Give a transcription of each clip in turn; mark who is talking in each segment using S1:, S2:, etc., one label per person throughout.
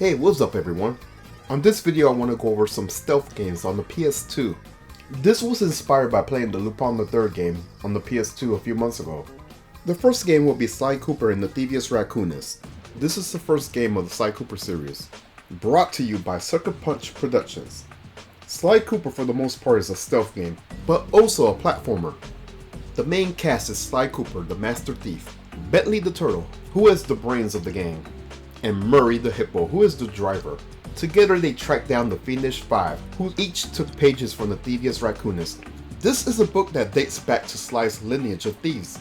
S1: Hey, what's up everyone? On this video I want to go over some stealth games on the PS2. This was inspired by playing the Lupin III game on the PS2 a few months ago. The first game will be Sly Cooper in the Thievius Raccoonus. This is the first game of the Sly Cooper series, brought to you by Sucker Punch Productions. Sly Cooper for the most part is a stealth game, but also a platformer. The main cast is Sly Cooper, the Master Thief, Bentley the Turtle, who is the brains of the gang, and Murray the Hippo, who is the driver. Together they track down the Fiendish Five, who each took pages from the Thievius Raccoonus. This is a book that dates back to Sly's lineage of thieves.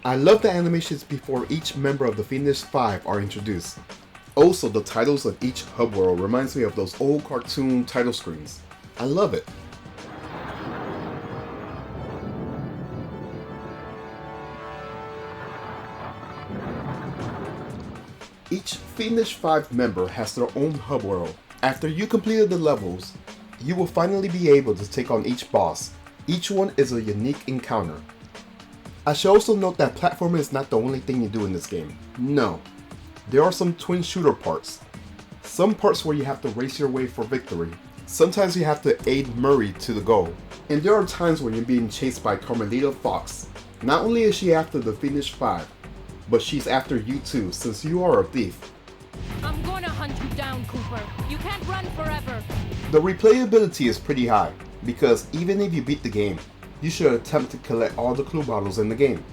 S1: I love the animations before each member of the Fiendish Five are introduced. Also, the titles of each hub world reminds me of those old cartoon title screens. I love it. Each Fiendish Five member has their own hub world. After you completed the levels, you will finally be able to take on each boss. Each one is a unique encounter. I should also note that platforming is not the only thing you do in this game. No, there are some twin shooter parts. Some parts where you have to race your way for victory. Sometimes you have to aid Murray to the goal. And there are times when you're being chased by Carmelita Fox. Not only is she after the Fiendish Five, but she's after you too, since you are a thief.
S2: I'm gonna hunt you down, Cooper. You can't run forever.
S1: The replayability is pretty high, because even if you beat the game, you should attempt to collect all the clue bottles in the game.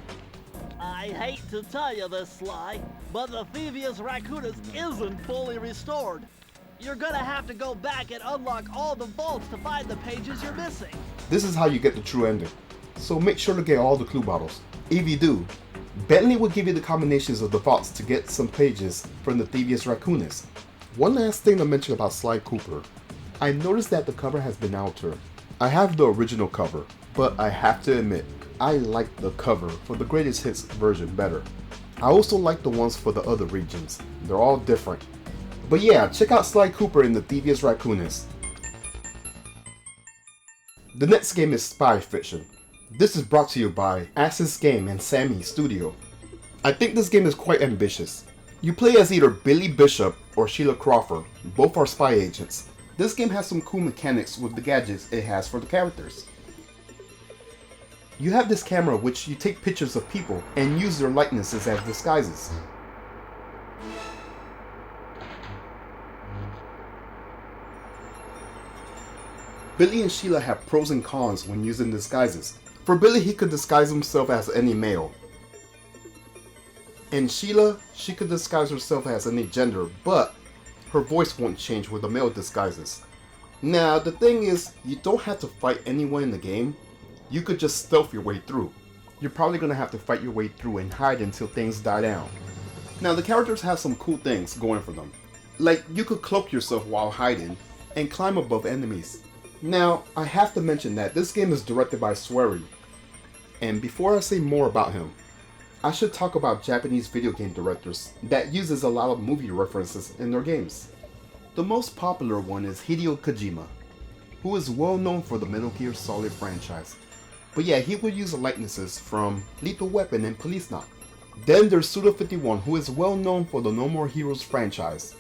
S3: I hate to tell you this, Sly, but the Thievius Raccoonus isn't fully restored. You're gonna have to go back and unlock all the vaults to find the pages you're missing.
S1: This is how you get the true ending, so make sure to get all the clue bottles. If you do, Bentley will give you the combinations of the vaults to get some pages from the Thievius Raccoonus. One last thing to mention about Sly Cooper. I noticed that the cover has been altered. I have the original cover, but I have to admit, I like the cover for the Greatest Hits version better. I also like the ones for the other regions. They're all different. But yeah, check out Sly Cooper in the Thievius Raccoonus. The next game is Spy Fiction. This is brought to you by Access Game and Sammy Studio. I think this game is quite ambitious. You play as either Billy Bishop or Sheila Crawford, both are spy agents. This game has some cool mechanics with the gadgets it has for the characters. You have this camera which you take pictures of people and use their likenesses as disguises. Billy and Sheila have pros and cons when using disguises. For Billy, he could disguise himself as any male. And Sheila, she could disguise herself as any gender, but her voice won't change with the male disguises. Now, the thing is, you don't have to fight anyone in the game. You could just stealth your way through. You're probably going to have to fight your way through and hide until things die down. Now, the characters have some cool things going for them. Like, you could cloak yourself while hiding and climb above enemies. Now, I have to mention that this game is directed by Swery. And before I say more about him, I should talk about Japanese video game directors that uses a lot of movie references in their games. The most popular one is Hideo Kojima, who is well known for the Metal Gear Solid franchise. But yeah, he would use likenesses from Lethal Weapon and Police Knock. Then there's Suda51, who is well known for the No More Heroes franchise.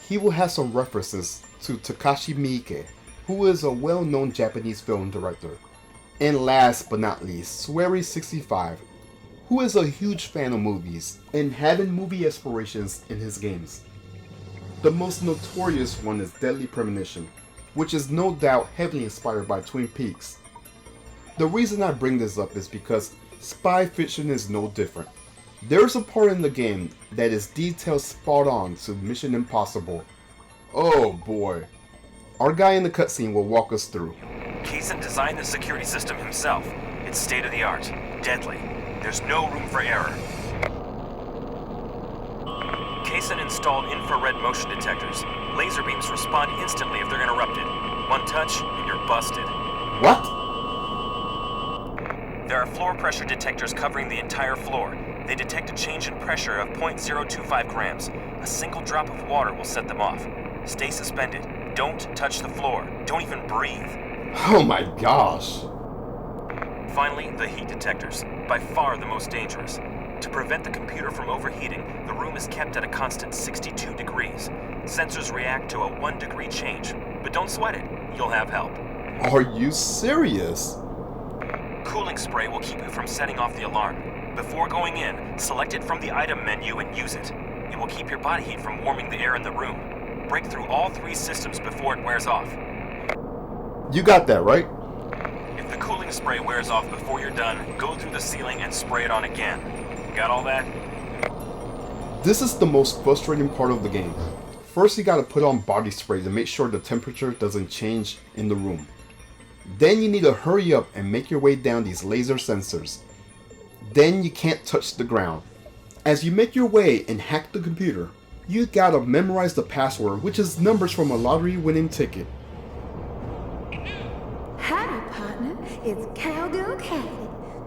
S1: He will have some references to Takashi Miike, who is a well-known Japanese film director. And last but not least, Swery65, who is a huge fan of movies and having movie aspirations in his games. The most notorious one is Deadly Premonition, which is no doubt heavily inspired by Twin Peaks. The reason I bring this up is because Spy Fiction is no different. There's a part in the game that is detailed spot on to Mission Impossible. Oh boy. Our guy in the cutscene will walk us through.
S4: Kaysen designed the security system himself. It's state-of-the-art, deadly. There's no room for error. Kaysen installed infrared motion detectors. Laser beams respond instantly if they're interrupted. One touch, and you're busted.
S1: What?
S4: There are floor pressure detectors covering the entire floor. They detect a change in pressure of 0.025 grams. A single drop of water will set them off. Stay suspended. Don't touch the floor. Don't even breathe.
S1: Oh my gosh.
S4: Finally, the heat detectors, by far the most dangerous. To prevent the computer from overheating, the room is kept at a constant 62 degrees. Sensors react to a 1-degree change, but don't sweat it. You'll have help.
S1: Are you serious?
S4: Cooling spray will keep you from setting off the alarm. Before going in, select it from the item menu and use it. It will keep your body heat from warming the air in the room. Break through all 3 systems before it wears off.
S1: You got that, right?
S4: If the cooling spray wears off before you're done, go through the ceiling and spray it on again. Got all that?
S1: This is the most frustrating part of the game. First, you gotta put on body spray to make sure the temperature doesn't change in the room. Then you need to hurry up and make your way down these laser sensors. Then you can't touch the ground. As you make your way and hack the computer, you gotta memorize the password, which is numbers from a lottery winning ticket.
S5: Howdy, partner. It's Cowgirl Kathy.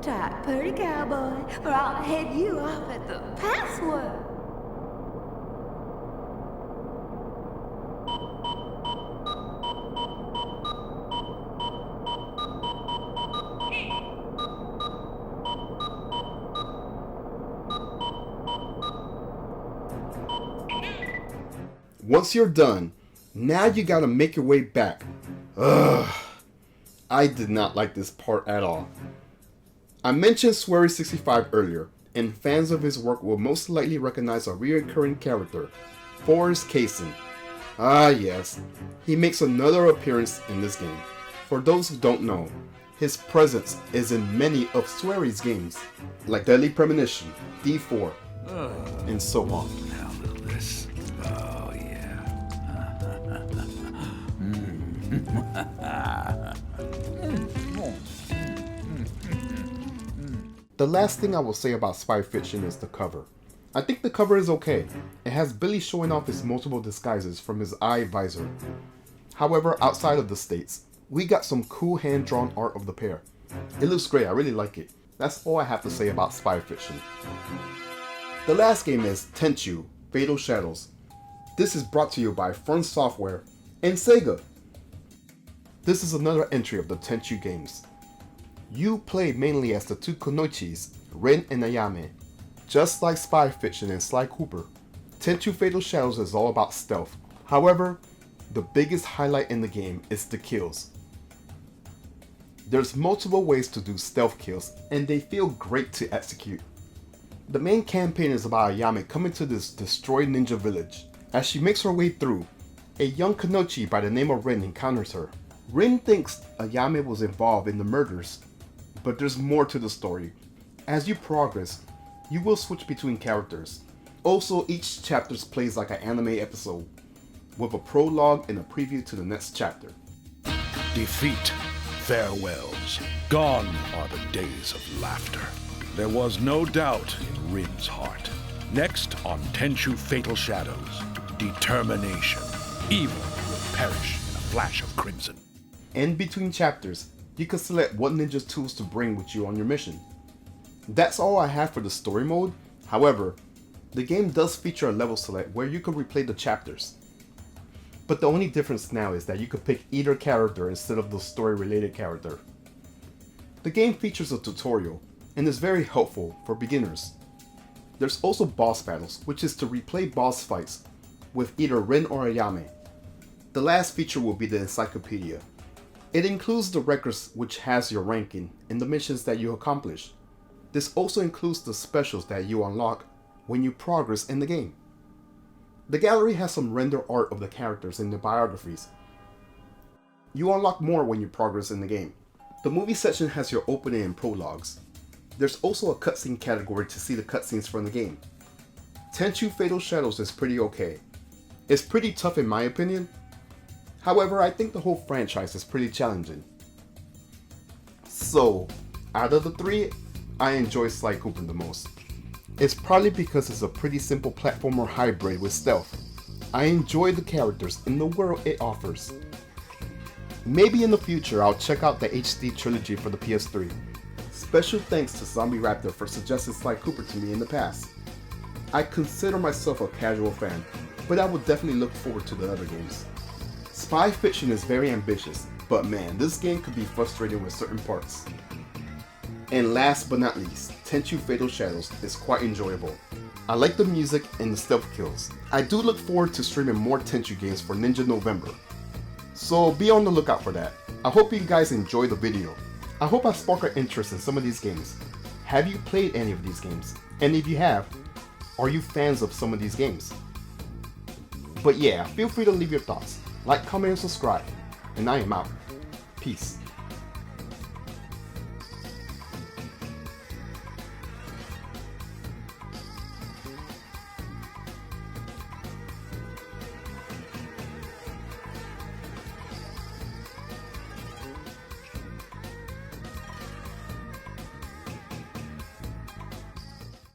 S5: Try it, pretty cowboy, or I'll head you off at the password.
S1: Once you're done, now you gotta make your way back. Ugh. I did not like this part at all. I mentioned Swery65 earlier, and fans of his work will most likely recognize a recurring character, Forrest Kaysen. Ah yes, he makes another appearance in this game. For those who don't know, his presence is in many of Swery's games, like Deadly Premonition, D4, and so on.
S6: Now look at this. Oh yeah.
S1: The last thing I will say about Spy Fiction is the cover. I think the cover is okay. It has Billy showing off his multiple disguises from his eye visor. However, outside of the States, we got some cool hand-drawn art of the pair. It looks great, I really like it. That's all I have to say about Spy Fiction. The last game is Tenchu, Fatal Shadows. This is brought to you by Front Software and Sega. This is another entry of the Tenchu games. You play mainly as the 2 Kunoichis, Rin and Ayame. Just like Spy Fiction and Sly Cooper, Tenchu Fatal Shadows is all about stealth. However, the biggest highlight in the game is the kills. There's multiple ways to do stealth kills, and they feel great to execute. The main campaign is about Ayame coming to this destroyed ninja village. As she makes her way through, a young Kunoichi by the name of Rin encounters her. Rin thinks Ayame was involved in the murders, but there's more to the story. As you progress, you will switch between characters. Also, each chapter plays like an anime episode, with a prologue and a preview to the next chapter.
S6: Defeat, farewells. Gone are the days of laughter. There was no doubt in Rin's heart. Next on Tenchu Fatal Shadows, determination. Evil will perish in a flash of crimson.
S1: In between chapters, you can select what ninja tools to bring with you on your mission. That's all I have for the story mode. However, the game does feature a level select where you can replay the chapters. But the only difference now is that you can pick either character instead of the story related character. The game features a tutorial and is very helpful for beginners. There's also boss battles, which is to replay boss fights with either Rin or Ayame. The last feature will be the encyclopedia. It includes the records which has your ranking and the missions that you accomplish. This also includes the specials that you unlock when you progress in the game. The gallery has some render art of the characters in the biographies. You unlock more when you progress in the game. The movie section has your opening and prologues. There's also a cutscene category to see the cutscenes from the game. Tenchu Fatal Shadows is pretty okay. It's pretty tough in my opinion. However, I think the whole franchise is pretty challenging. So, out of the 3, I enjoy Sly Cooper the most. It's probably because it's a pretty simple platformer hybrid with stealth. I enjoy the characters and the world it offers. Maybe in the future I'll check out the HD trilogy for the PS3. Special thanks to Zombie Raptor for suggesting Sly Cooper to me in the past. I consider myself a casual fan, but I will definitely look forward to the other games. Spy Fiction is very ambitious, but man, this game could be frustrating with certain parts. And last but not least, Tenchu Fatal Shadows is quite enjoyable. I like the music and the stealth kills. I do look forward to streaming more Tenchu games for Ninja November, so be on the lookout for that. I hope you guys enjoy the video. I hope I spark an interest in some of these games. Have you played any of these games? And if you have, are you fans of some of these games? But yeah, feel free to leave your thoughts. Like, comment, and subscribe. And I am out. Peace.